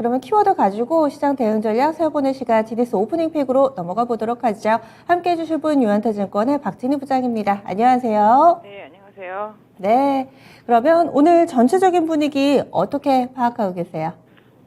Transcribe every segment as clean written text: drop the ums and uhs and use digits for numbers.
그러면 키워드 가지고 시장 대응 전략 세워보는 시간 GDS 오프닝 팩으로 넘어가 보도록 하죠. 함께 해주실 분 유한타증권의 박진희 부장입니다. 안녕하세요. 네, 안녕하세요. 네, 그러면 오늘 전체적인 분위기 어떻게 파악하고 계세요?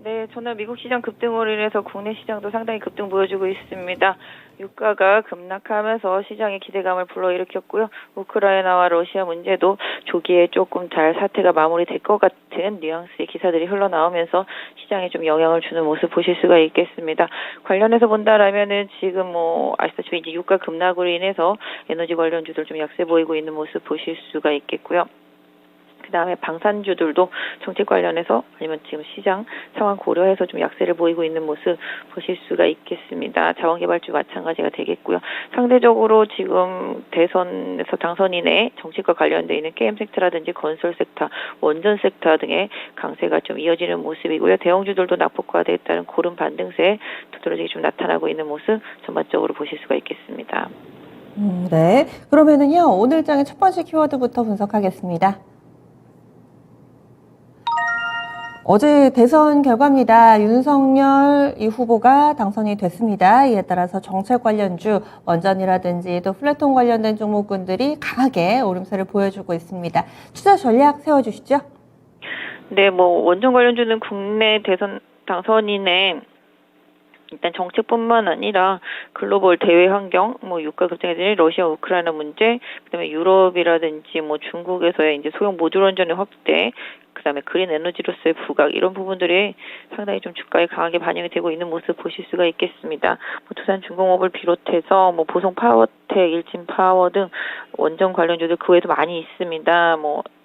네, 저는 미국 시장 급등으로 인해서 국내 시장도 상당히 급등 보여주고 있습니다. 유가가 급락하면서 시장의 기대감을 불러일으켰고요. 우크라이나와 러시아 문제도 조기에 조금 잘 사태가 마무리될 것 같은 뉘앙스의 기사들이 흘러나오면서 시장에 좀 영향을 주는 모습 보실 수가 있겠습니다. 관련해서 본다라면은 지금 아시다시피 이제 유가 급락으로 인해서 에너지 관련주들 좀 약세 보이고 있는 모습 보실 수가 있겠고요. 그다음에 방산주들도 정책 관련해서 아니면 지금 시장 상황 고려해서 좀 약세를 보이고 있는 모습 보실 수가 있겠습니다. 자원개발주 마찬가지가 되겠고요. 상대적으로 지금 대선에서 당선인의 정책과 관련되어 있는 게임 섹터라든지 건설 섹터, 원전 섹터 등의 강세가 좀 이어지는 모습이고요. 대형주들도 낙폭과대에 따른 고른 반등세 두드러지게 좀 나타나고 있는 모습 전반적으로 보실 수가 있겠습니다. 네, 그러면은요 오늘 장의 첫 번째 키워드부터 분석하겠습니다. 어제 대선 결과입니다. 윤석열 이 후보가 당선이 됐습니다. 이에 따라서 정책 관련주, 원전이라든지 또 플랫폼 관련된 종목군들이 강하게 오름세를 보여주고 있습니다. 투자 전략 세워주시죠. 네, 원전 관련주는 국내 대선 당선인의 일단 정책뿐만 아니라 글로벌 대외 환경, 유가 급등이라든지 러시아 우크라이나 문제, 그다음에 유럽이라든지 중국에서의 이제 소형 모듈 원전의 확대, 그다음에 그린 에너지로서의 부각 이런 부분들이 상당히 좀 주가에 강하게 반영이 되고 있는 모습 보실 수가 있겠습니다. 두산중공업을 비롯해서 보성 파워텍, 일진 파워 등 원전 관련주들 그 외에도 많이 있습니다.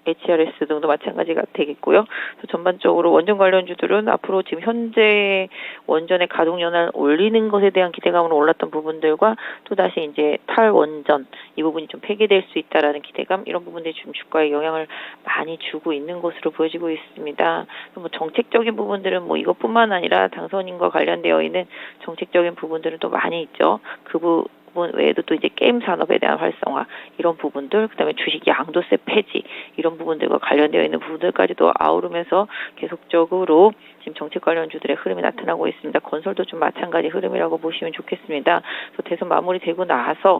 HRS 등도 마찬가지가 되겠고요. 전반적으로 원전 관련주들은 앞으로 지금 현재 원전의 가동 연한을 올리는 것에 대한 기대감으로 올랐던 부분들과 또다시 이제 탈원전 이 부분이 좀 폐기될 수 있다라는 기대감 이런 부분들이 좀 주가에 영향을 많이 주고 있는 것으로 보여지고 있습니다. 정책적인 부분들은 이것뿐만 아니라 당선인과 관련되어 있는 정책적인 부분들은 또 많이 있죠. 그 부분 외에도 또 이제 게임 산업에 대한 활성화 이런 부분들, 그다음에 주식 양도세 폐지 이런 부분들과 관련되어 있는 부분들까지도 아우르면서 계속적으로 지금 정책 관련주들의 흐름이 나타나고 있습니다. 건설도 좀 마찬가지 흐름이라고 보시면 좋겠습니다. 그래서 대선 마무리되고 나서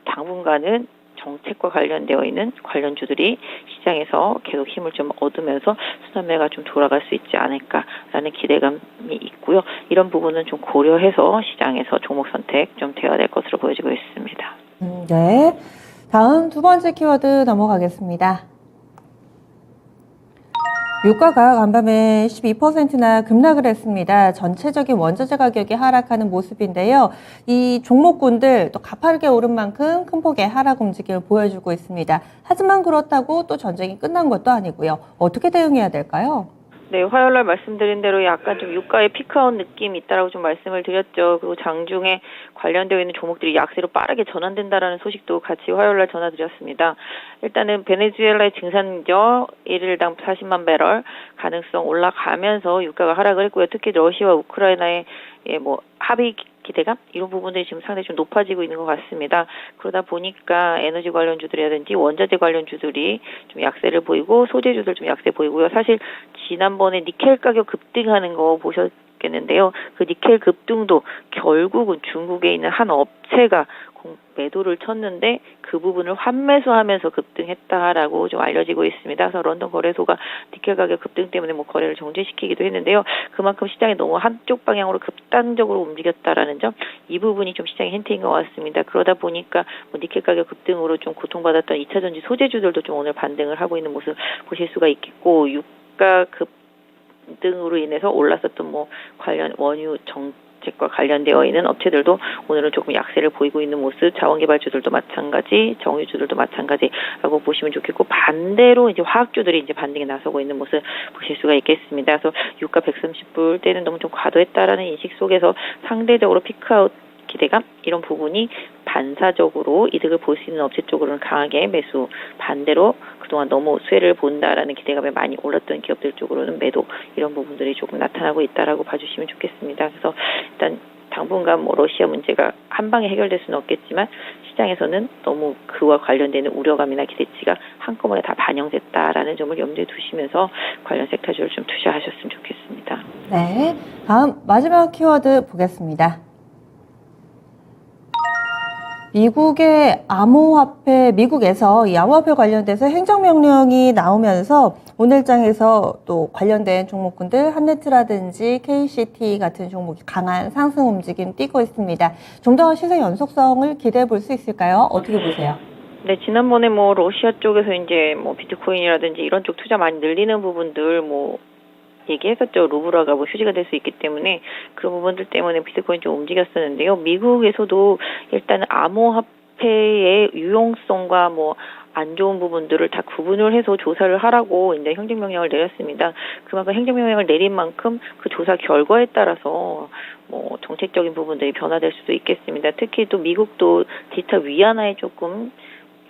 당분간은 정책과 관련되어 있는 관련주들이 시장에서 계속 힘을 좀 얻으면서 순환매가 좀 돌아갈 수 있지 않을까라는 기대감이 있고요. 이런 부분은 좀 고려해서 시장에서 종목 선택 좀 되어야 될 것으로 보여지고 있습니다. 네, 다음 두 번째 키워드 넘어가겠습니다. 유가가 간밤에 12%나 급락을 했습니다. 전체적인 원자재 가격이 하락하는 모습인데요. 이 종목군들 또 가파르게 오른 만큼 큰 폭의 하락 움직임을 보여주고 있습니다. 하지만 그렇다고 또 전쟁이 끝난 것도 아니고요. 어떻게 대응해야 될까요? 네, 화요일날 말씀드린 대로 약간 좀 유가의 피크아웃 느낌이 있다라고 좀 말씀을 드렸죠. 그리고 장중에 관련되어 있는 종목들이 약세로 빠르게 전환된다라는 소식도 같이 화요일날 전해드렸습니다. 일단은 베네수엘라의 증산죠. 일일당 40만 배럴 가능성 올라가면서 유가가 하락을 했고요. 특히 러시아와 우크라이나의 합의 기대감 이런 부분들이 지금 상당히 좀 높아지고 있는 것 같습니다. 그러다 보니까 에너지 관련주들이라든지 원자재 관련주들이 좀 약세를 보이고 소재주들 좀 약세 보이고요. 사실 지난번에 니켈 가격 급등하는 거 보셨겠는데요. 그 니켈 급등도 결국은 중국에 있는 한 업체가 매도를 쳤는데 그 부분을 환매수하면서 급등했다라고 좀 알려지고 있습니다. 그래서 런던 거래소가 니켈 가격 급등 때문에 거래를 정지시키기도 했는데요. 그만큼 시장이 너무 한쪽 방향으로 급단적으로 움직였다라는 점, 이 부분이 좀 시장의 힌트인 것 같습니다. 그러다 보니까 니켈 가격 급등으로 좀 고통받았던 2차 전지 소재주들도 좀 오늘 반등을 하고 있는 모습 보실 수가 있겠고, 유가 급등으로 인해서 올랐었던 관련 원유 정책과 관련되어 있는 업체들도 오늘은 조금 약세를 보이고 있는 모습, 자원개발주들도 마찬가지, 정유주들도 마찬가지라고 보시면 좋겠고, 반대로 이제 화학주들이 이제 반등에 나서고 있는 모습 보실 수가 있겠습니다. 그래서 유가 130불 때는 너무 좀 과도했다라는 인식 속에서 상대적으로 피크아웃 기대감 이런 부분이 반사적으로 이득을 볼 수 있는 업체 쪽으로는 강하게 매수, 반대로 그동안 너무 수혜를 본다라는 기대감에 많이 올랐던 기업들 쪽으로는 매도 이런 부분들이 조금 나타나고 있다라고 봐주시면 좋겠습니다. 그래서 일단 당분간 러시아 문제가 한 방에 해결될 수는 없겠지만 시장에서는 너무 그와 관련되는 우려감이나 기대치가 한꺼번에 다 반영됐다라는 점을 염두에 두시면서 관련 섹터주를 좀 투자하셨으면 좋겠습니다. 네. 다음 마지막 키워드 보겠습니다. 미국의 암호화폐, 미국에서 이 암호화폐 관련돼서 행정명령이 나오면서 오늘장에서 또 관련된 종목군들 한네트라든지 KCT 같은 종목이 강한 상승 움직임 띄고 있습니다. 좀 더 시세 연속성을 기대해 볼 수 있을까요? 어떻게 보세요? 네, 지난번에 뭐 러시아 쪽에서 이제 뭐 비트코인이라든지 이런 쪽 투자 많이 늘리는 부분들 뭐 얘기했었죠. 루블화가 뭐 휴지가 될 수 있기 때문에 그 부분들 때문에 비트코인 좀 움직였었는데요. 미국에서도 일단 암호화폐의 유용성과 뭐 안 좋은 부분들을 다 구분을 해서 조사를 하라고 이제 행정명령을 내렸습니다. 그만큼 행정명령을 내린 만큼 그 조사 결과에 따라서 뭐 정책적인 부분들이 변화될 수도 있겠습니다. 특히 또 미국도 디지털 위안화에 조금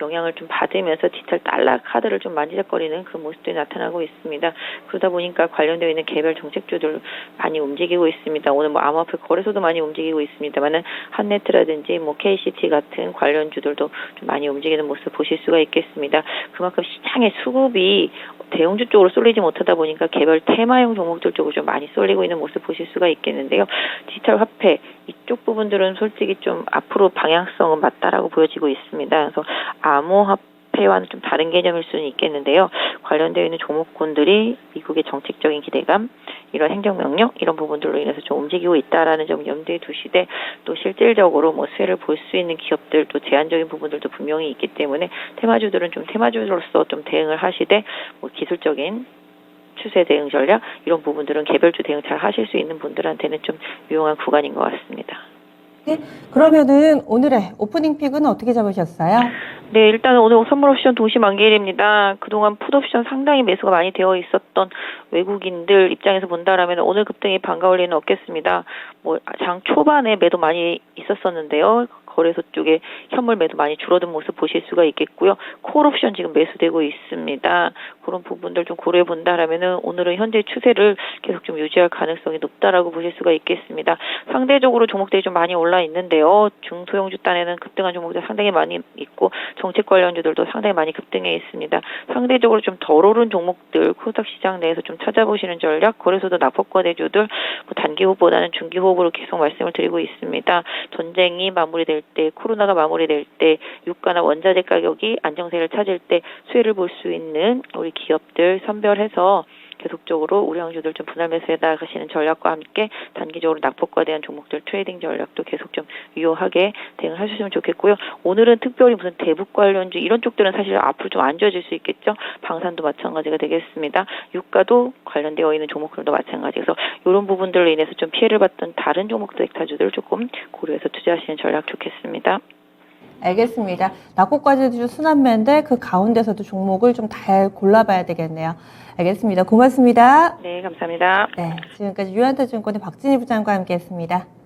영향을 좀 받으면서 디지털 달러 카드를 좀 만지작거리는 그 모습들이 나타나고 있습니다. 그러다 보니까 관련되어 있는 개별 정책주들 많이 움직이고 있습니다. 오늘 뭐 암호화폐 거래소도 많이 움직이고 있습니다만은 한네트라든지 뭐 KCT 같은 관련주들도 좀 많이 움직이는 모습 보실 수가 있겠습니다. 그만큼 시장의 수급이 대형주 쪽으로 쏠리지 못하다 보니까 개별 테마형 종목들 쪽으로 좀 많이 쏠리고 있는 모습 보실 수가 있겠는데요. 디지털 화폐 이쪽 부분들은 솔직히 좀 앞으로 방향성은 맞다라고 보여지고 있습니다. 그래서 암호화폐와는 좀 다른 개념일 수는 있겠는데요. 관련되어 있는 종목군들이 미국의 정책적인 기대감, 이런 행정명령 이런 부분들로 인해서 좀 움직이고 있다라는 점 염두에 두시되 또 실질적으로 뭐 수혜를 볼 수 있는 기업들 또 제한적인 부분들도 분명히 있기 때문에 테마주들은 좀 테마주로서 좀 대응을 하시되 뭐 기술적인 추세 대응 전략 이런 부분들은 개별주 대응 잘 하실 수 있는 분들한테는 좀 유용한 구간인 것 같습니다. 네. 그러면은 오늘의 오프닝 픽은 어떻게 잡으셨어요? 네, 일단 오늘 선물 옵션 동시 만기일입니다. 그동안 풋 옵션 상당히 매수가 많이 되어 있었던 외국인들 입장에서 본다라면 오늘 급등이 반가울 리는 없겠습니다. 뭐 장 초반에 매도 많이 있었었는데요. 거래소 쪽에 현물 매도 많이 줄어든 모습 보실 수가 있겠고요. 콜 옵션 지금 매수되고 있습니다. 그런 부분들 좀 고려해 본다라면은 오늘은 현재 추세를 계속 좀 유지할 가능성이 높다라고 보실 수가 있겠습니다. 상대적으로 종목들이 좀 많이 올라 있는데요. 중소형주 단에는 급등한 종목들 상당히 많이 있고 정책 관련주들도 상당히 많이 급등해 있습니다. 상대적으로 좀 덜 오른 종목들 코스닥 시장 내에서 좀 찾아보시는 전략, 거래소도 낙폭과대주들 뭐 단기 호흡보다는 중기 호흡으로 계속 말씀을 드리고 있습니다. 전쟁이 마무리될 때, 코로나가 마무리될 때, 유가나 원자재 가격이 안정세를 찾을 때 수혜를 볼 수 있는 우리 기업들 선별해서 계속적으로 우량주들 좀 분할 매수해 나가시는 전략과 함께 단기적으로 낙폭과대한 종목들 트레이딩 전략도 계속 좀 유효하게 대응을 하셨으면 좋겠고요. 오늘은 특별히 무슨 대북 관련주 이런 쪽들은 사실 앞으로 좀 안 좋아질 수 있겠죠. 방산도 마찬가지가 되겠습니다. 유가도 관련되어 있는 종목들도 마찬가지. 그래서 이런 부분들로 인해서 좀 피해를 봤던 다른 종목 섹터주들을 조금 고려해서 투자하시는 전략 좋겠습니다. 알겠습니다. 낙폭과대주 순환매인데 그 가운데서도 종목을 좀 잘 골라봐야 되겠네요. 알겠습니다. 고맙습니다. 네, 감사합니다. 네, 지금까지 유한타증권의 박진희 부장과 함께했습니다.